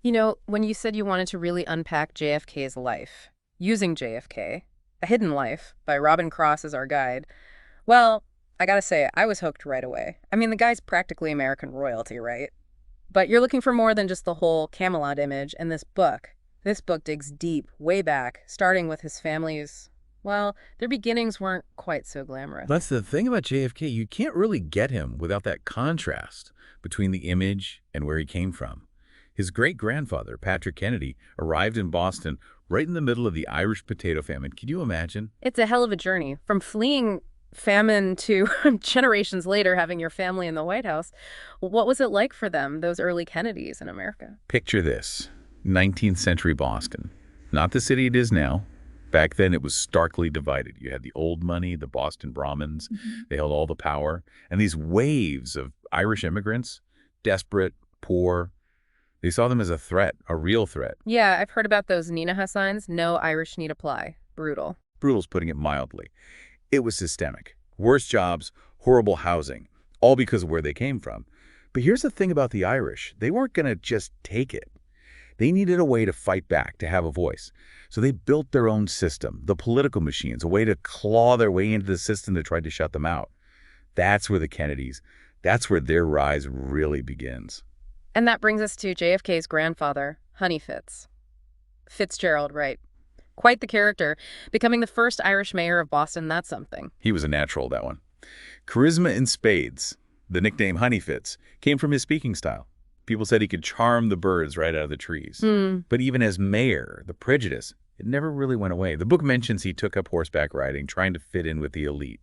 You know, when you said you wanted to really unpack JFK's life, using JFK, A Hidden Life by Robin Cross as our guide, well, I gotta say, I was hooked right away. I mean, the guy's practically American royalty, right? But you're looking for more than just the whole Camelot image in this book. This book digs deep, way back, starting with his family's, well, their beginnings weren't quite so glamorous. That's the thing about JFK. You can't really get him without that contrast between the image and where he came from. His great-grandfather, Patrick Kennedy, arrived in Boston right in the middle of the Irish potato famine. Can you imagine? It's a hell of a journey, from fleeing famine to generations later having your family in the White House. What was it like for them, those early Kennedys in America? Picture this, 19th century Boston. Not the city it is now. Back then, it was starkly divided. You had the old money, the Boston Brahmins. They held all the power. And these waves of Irish immigrants, desperate, poor, they saw them as a threat, a real threat. Yeah, I've heard about those Ninaha signs. No Irish need apply. Brutal. Brutal's putting it mildly. It was systemic. Worse jobs, horrible housing, all because of where they came from. But here's the thing about the Irish. They weren't going to just take it. They needed a way to fight back, to have a voice. So they built their own system, the political machines, a way to claw their way into the system that tried to shut them out. That's where the Kennedys, that's where their rise really begins. And that brings us to JFK's grandfather, Honey Fitzgerald, right? Quite the character. Becoming the first Irish mayor of Boston, that's something. He was a natural, that one. Charisma in spades, the nickname Honey Fitz, came from his speaking style. People said he could charm the birds right out of the trees. But even as mayor, the prejudice, it never really went away. The book mentions he took up horseback riding, trying to fit in with the elite.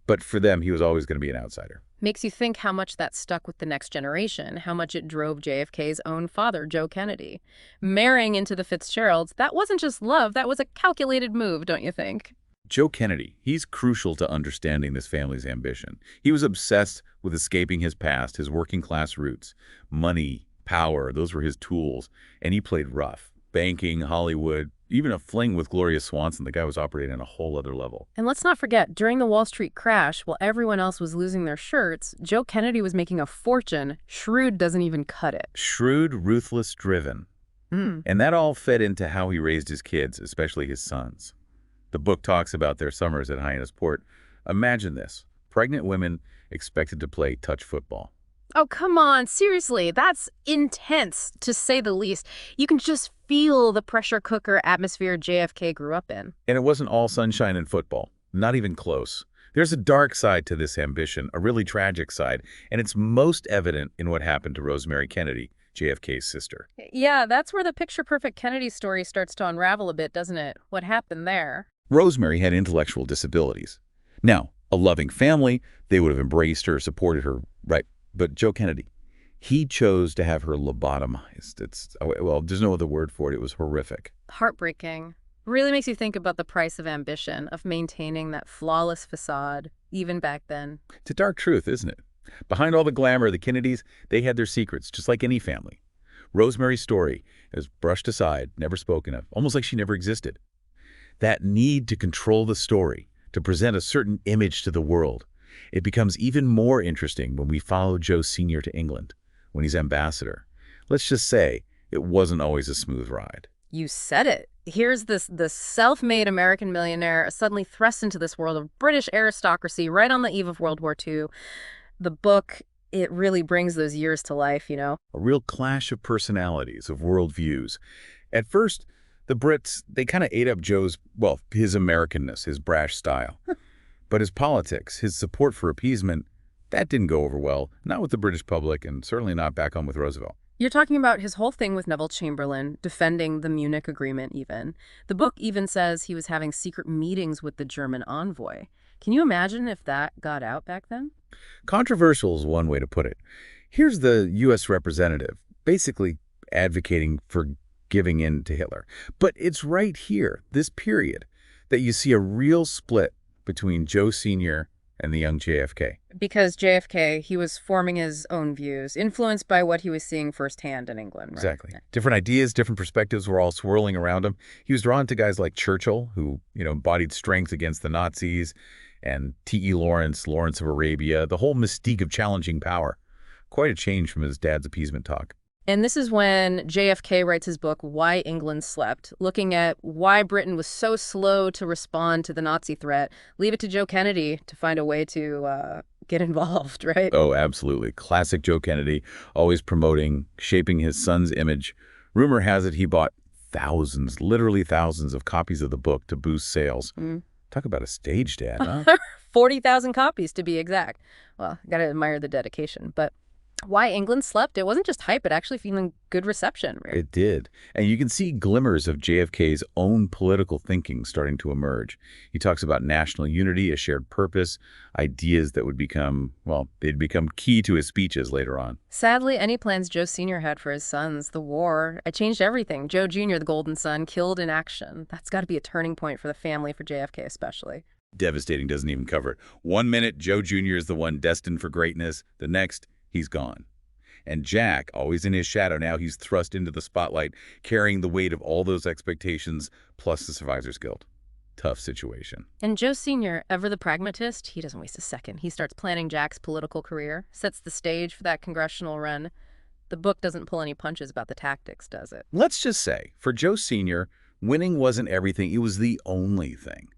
But for them, he was always going to be an outsider. Makes you think how much that stuck with the next generation, how much it drove JFK's own father, Joe Kennedy. Marrying into the Fitzgeralds, that wasn't just love, that was a calculated move, don't you think? Joe Kennedy, he's crucial to understanding this family's ambition. He was obsessed with escaping his past, his working-class roots. Money, power, those were his tools. And he played rough. Banking, Hollywood, even a fling with Gloria Swanson. The guy was operating on a whole other level. And let's not forget, during the Wall Street crash, while everyone else was losing their shirts, Joe Kennedy was making a fortune. Shrewd doesn't even cut it. Shrewd, ruthless, driven. And that all fed into how he raised his kids, especially his sons. The book talks about their summers at Hyannisport. Imagine this. Pregnant women expected to play touch football. Oh, come on. Seriously, that's intense, to say the least. You can just feel the pressure cooker atmosphere JFK grew up in. And it wasn't all sunshine and football. Not even close. There's a dark side to this ambition, a really tragic side, and it's most evident in what happened to Rosemary Kennedy, JFK's sister. Yeah, that's where the picture-perfect Kennedy story starts to unravel a bit, doesn't it? What happened there? Rosemary had intellectual disabilities. Now, a loving family, they would have embraced her, supported her, right? But Joe Kennedy, he chose to have her lobotomized. Well, there's no other word for it. It was horrific. Heartbreaking. Really makes you think about the price of ambition, of maintaining that flawless facade, even back then. It's a dark truth, isn't it? Behind all the glamour, the Kennedys, they had their secrets, just like any family. Rosemary's story is brushed aside, never spoken of, almost like she never existed. That need to control the story, to present a certain image to the world, it becomes even more interesting when we follow Joe Sr. to England, when he's ambassador. Let's just say it wasn't always a smooth ride. You said it. Here's this self-made American millionaire suddenly thrust into this world of British aristocracy right on the eve of World War II. The book, it really brings those years to life. A real clash of personalities, of worldviews. At first, the Brits, they kind of ate up Joe's, well, his Americanness, his brash style. But his politics, his support for appeasement, that didn't go over well, not with the British public and certainly not back home with Roosevelt. You're talking about his whole thing with Neville Chamberlain, defending the Munich Agreement even. The book even says he was having secret meetings with the German envoy. Can you imagine if that got out back then? Controversial is one way to put it. Here's the U.S. representative, basically advocating for giving in to Hitler. But it's right here, this period, that you see a real split between Joe Sr. and the young JFK. Because JFK, he was forming his own views, influenced by what he was seeing firsthand in England. Right? Exactly. Different ideas, different perspectives were all swirling around him. He was drawn to guys like Churchill, who, embodied strength against the Nazis, and T.E. Lawrence, Lawrence of Arabia, the whole mystique of challenging power. Quite a change from his dad's appeasement talk. And this is when JFK writes his book, Why England Slept, looking at why Britain was so slow to respond to the Nazi threat. Leave it to Joe Kennedy to find a way to get involved, right? Oh, absolutely. Classic Joe Kennedy, always promoting, shaping his son's image. Rumor has it he bought thousands, literally thousands of copies of the book to boost sales. Mm. Talk about a stage dad, huh? 40,000 copies to be exact. Well, gotta admire the dedication. But Why England Slept, it wasn't just hype, it actually feeling good reception. Right? It did. And you can see glimmers of JFK's own political thinking starting to emerge. He talks about national unity, a shared purpose, ideas that would become, well, they'd become key to his speeches later on. Sadly, any plans Joe Sr. had for his sons, the war, it changed everything. Joe Jr., the golden son, killed in action. That's got to be a turning point for the family, for JFK especially. Devastating doesn't even cover it. One minute, Joe Jr. is the one destined for greatness. The next, he's gone. And Jack, always in his shadow now, he's thrust into the spotlight, carrying the weight of all those expectations, plus the survivor's guilt. Tough situation. And Joe Sr., ever the pragmatist, he doesn't waste a second. He starts planning Jack's political career, sets the stage for that congressional run. The book doesn't pull any punches about the tactics, does it? Let's just say, for Joe Sr., winning wasn't everything. It was the only thing.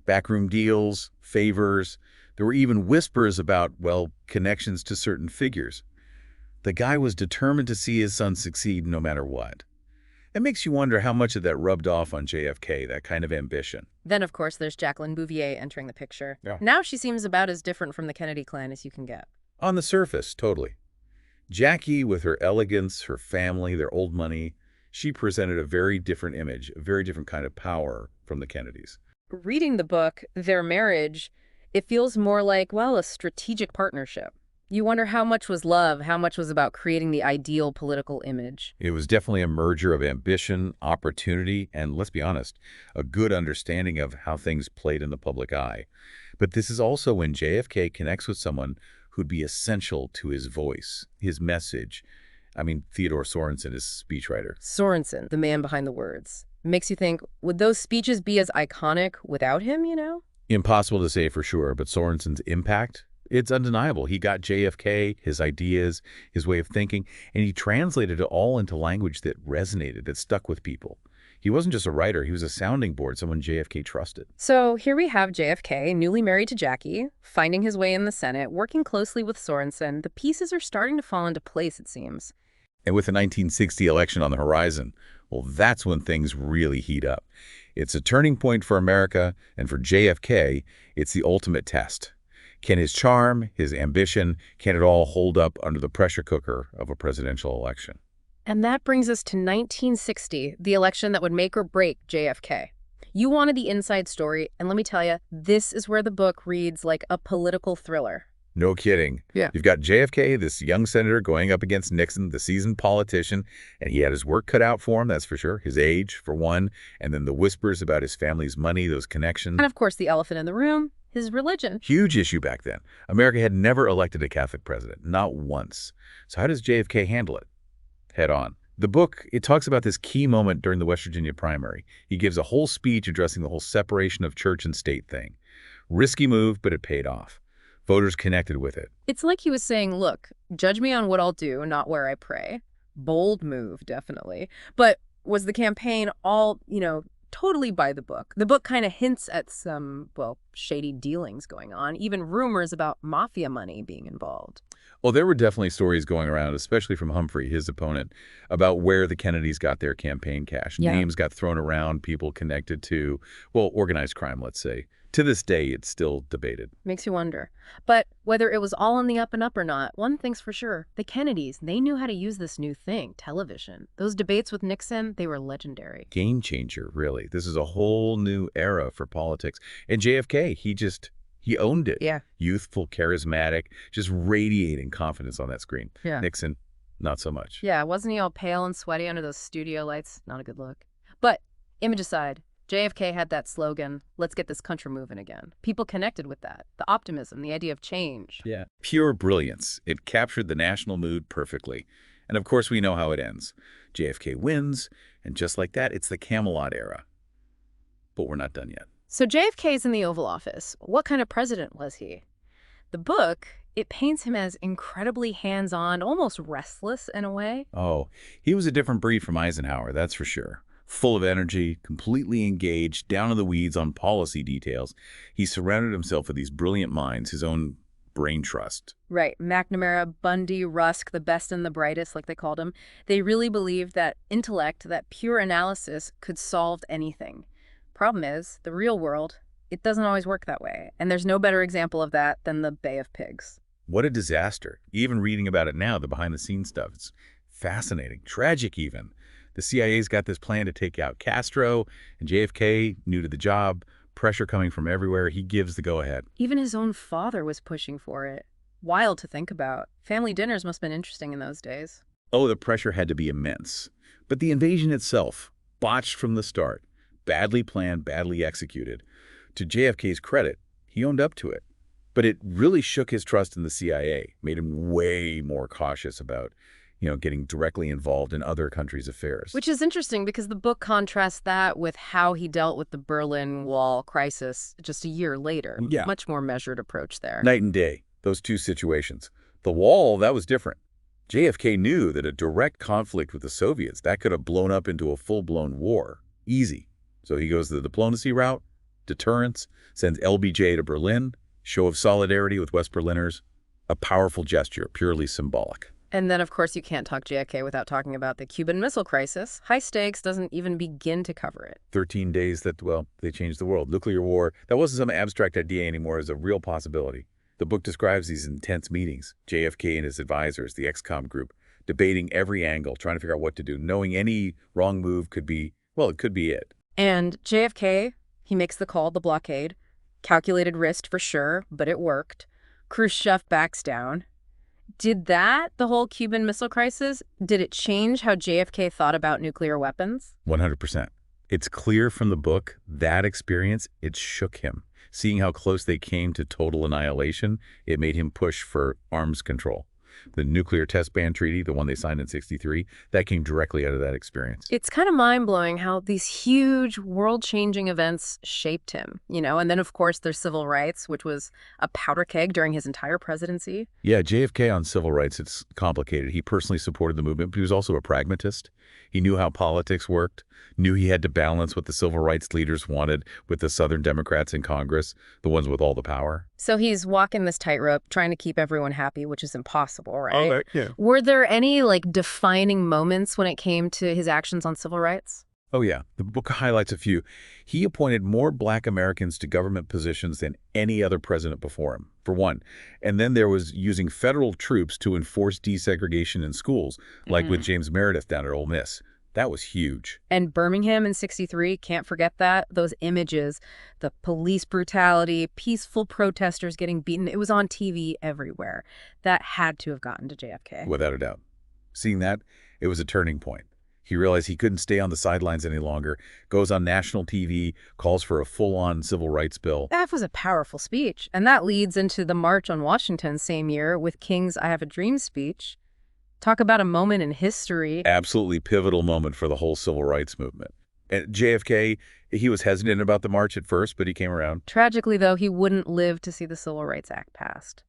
Backroom deals, favors. There were even whispers about, well, connections to certain figures. The guy was determined to see his son succeed no matter what. It makes you wonder how much of that rubbed off on JFK, that kind of ambition. Then, of course, there's Jacqueline Bouvier entering the picture. Yeah. Now she seems about as different from the Kennedy clan as you can get. On the surface, totally. Jackie, with her elegance, her family, their old money, she presented a very different image, a very different kind of power from the Kennedys. Reading the book, their marriage, it feels more like, well, a strategic partnership. You wonder how much was love, how much was about creating the ideal political image. It was definitely a merger of ambition, opportunity, and, let's be honest, a good understanding of how things played in the public eye. But this is also when JFK connects with someone who'd be essential to his voice, his message. I mean, Theodore Sorensen is speechwriter. Sorensen, the man behind the words. Makes you think, would those speeches be as iconic without him, you know? Impossible to say for sure, but Sorensen's impact, it's undeniable. He got JFK, his ideas, his way of thinking, and he translated it all into language that resonated, that stuck with people. He wasn't just a writer, he was a sounding board, someone JFK trusted. So here we have JFK, newly married to Jackie, finding his way in the Senate, working closely with Sorensen. The pieces are starting to fall into place, it seems. And with the 1960 election on the horizon, well, that's when things really heat up. It's a turning point for America, and for JFK, it's the ultimate test. Can his charm, his ambition, can it all hold up under the pressure cooker of a presidential election? And that brings us to 1960, the election that would make or break JFK. You wanted the inside story, and let me tell you, this is where the book reads like a political thriller. No kidding. Yeah. You've got JFK, this young senator, going up against Nixon, the seasoned politician, and he had his work cut out for him, that's for sure. His age, for one, and then the whispers about his family's money, those connections. And of course, the elephant in the room, his religion. Huge issue back then. America had never elected a Catholic president, not once. So how does JFK handle it? Head on. The book, it talks about this key moment during the West Virginia primary. He gives a whole speech addressing the whole separation of church and state thing. Risky move, but it paid off. Voters connected with it. It's like he was saying, look, judge me on what I'll do, not where I pray. Bold move, definitely. But was the campaign all, totally by the book? The book kind of hints at some, well, shady dealings going on, even rumors about mafia money being involved. Well, there were definitely stories going around, especially from Humphrey, his opponent, about where the Kennedys got their campaign cash. Yeah. Names got thrown around, people connected to, well, organized crime, let's say. To this day, it's still debated. Makes you wonder. But whether it was all on the up and up or not, one thing's for sure. The Kennedys, they knew how to use this new thing, television. Those debates with Nixon, they were legendary. Game changer, really. This is a whole new era for politics. And JFK, he owned it. Yeah. Youthful, charismatic, just radiating confidence on that screen. Yeah. Nixon, not so much. Yeah, wasn't he all pale and sweaty under those studio lights? Not a good look. But, image aside, JFK had that slogan, let's get this country moving again. People connected with that. The optimism, the idea of change. Yeah. Pure brilliance. It captured the national mood perfectly. And of course, we know how it ends. JFK wins, and just like that, it's the Camelot era. But we're not done yet. So JFK's in the Oval Office. What kind of president was he? The book, It paints him as incredibly hands-on, almost restless in a way. Oh, he was a different breed from Eisenhower, that's for sure. Full of energy, completely engaged, down in the weeds on policy details. He surrounded himself with these brilliant minds, his own brain trust. Right. McNamara, Bundy, Rusk, the best and the brightest, like they called him, they really believed that intellect, that pure analysis, could solve anything. Problem is, the real world, it doesn't always work that way. And there's no better example of that than the Bay of Pigs. What a disaster. Even reading about it now, the behind-the-scenes stuff, it's fascinating, tragic even. The CIA's got this plan to take out Castro, and JFK, new to the job, pressure coming from everywhere, he gives the go-ahead. Even his own father was pushing for it. Wild to think about. Family dinners must have been interesting in those days. Oh, the pressure had to be immense. But the invasion itself, botched from the start, badly planned, badly executed. To JFK's credit, he owned up to it. But it really shook his trust in the CIA, made him way more cautious about, getting directly involved in other countries' affairs. Which is interesting because the book contrasts that with how he dealt with the Berlin Wall crisis just a year later. Yeah. Much more measured approach there. Night and day, those two situations. The wall, that was different. JFK knew that a direct conflict with the Soviets, that could have blown up into a full-blown war. Easy. So he goes the diplomacy route, deterrence, sends LBJ to Berlin, show of solidarity with West Berliners, a powerful gesture, purely symbolic. And then, of course, you can't talk JFK without talking about the Cuban Missile Crisis. High stakes doesn't even begin to cover it. 13 days that, well, they changed the world. Nuclear war, that wasn't some abstract idea anymore. It was a real possibility. The book describes these intense meetings, JFK and his advisors, the XCOM group, debating every angle, trying to figure out what to do, knowing any wrong move could be, well, it could be it. And JFK, he makes the call, the blockade. Calculated risk for sure, but it worked. Khrushchev backs down. Did that, the whole Cuban Missile Crisis, did it change how JFK thought about nuclear weapons? 100%. It's clear from the book, that experience, it shook him. Seeing how close they came to total annihilation, it made him push for arms control. The Nuclear Test Ban Treaty, the one they signed in '63, that came directly out of that experience. It's kind of mind-blowing how these huge world-changing events shaped him, and then, of course, there's civil rights, which was a powder keg during his entire presidency. Yeah, JFK on civil rights, it's complicated. He personally supported the movement, but he was also a pragmatist. He knew how politics worked, knew he had to balance what the civil rights leaders wanted with the Southern Democrats in Congress, the ones with all the power. So he's walking this tightrope, trying to keep everyone happy, which is impossible, right? Okay, yeah. Were there any, defining moments when it came to his actions on civil rights? Oh, yeah. The book highlights a few. He appointed more Black Americans to government positions than any other president before him, for one. And then there was using federal troops to enforce desegregation in schools, like with James Meredith down at Ole Miss. That was huge. And Birmingham in '63, can't forget that. Those images, the police brutality, peaceful protesters getting beaten, it was on TV everywhere. That had to have gotten to JFK. Without a doubt. Seeing that, it was a turning point. He realized he couldn't stay on the sidelines any longer, goes on national TV, calls for a full-on civil rights bill. That was a powerful speech. And that leads into the March on Washington same year with King's I Have a Dream speech. Talk about a moment in history. Absolutely pivotal moment for the whole civil rights movement. And JFK, he was hesitant about the march at first, but he came around. Tragically, though, he wouldn't live to see the Civil Rights Act passed.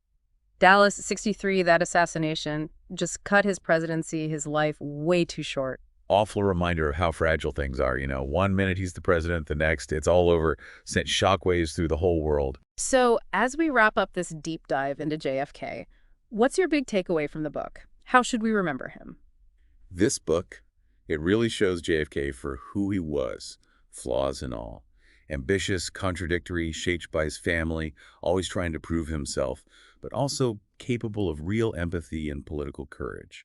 Dallas, '63, that assassination just cut his presidency, his life, way too short. Awful reminder of how fragile things are. 1 minute he's the president, the next it's all over, sent shockwaves through the whole world. So as we wrap up this deep dive into JFK, what's your big takeaway from the book? How should we remember him? This book, it really shows JFK for who he was, flaws and all. Ambitious, contradictory, shaped by his family, always trying to prove himself, but also capable of real empathy and political courage.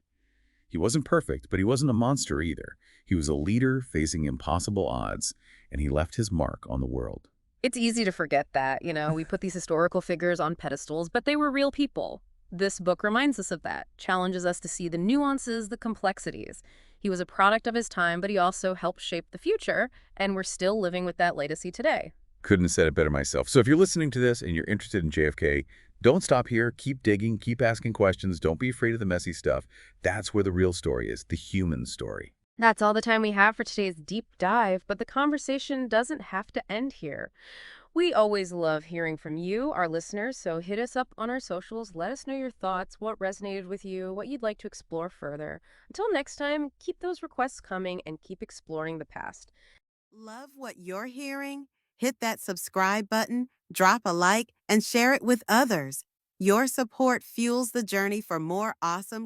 He wasn't perfect, but he wasn't a monster either. He was a leader facing impossible odds, and he left his mark on the world. It's easy to forget that, we put these historical figures on pedestals, but they were real people. This book reminds us of that, challenges us to see the nuances, the complexities. He was a product of his time, but he also helped shape the future, and we're still living with that legacy today. Couldn't have said it better myself. So if you're listening to this and you're interested in JFK, don't stop here. Keep digging, keep asking questions. Don't be afraid of the messy stuff. That's where the real story is, the human story. That's all the time we have for today's deep dive, but the conversation doesn't have to end here. We always love hearing from you, our listeners, so hit us up on our socials. Let us know your thoughts, what resonated with you, what you'd like to explore further. Until next time, keep those requests coming and keep exploring the past. Love what you're hearing? Hit that subscribe button, drop a like, and share it with others. Your support fuels the journey for more awesome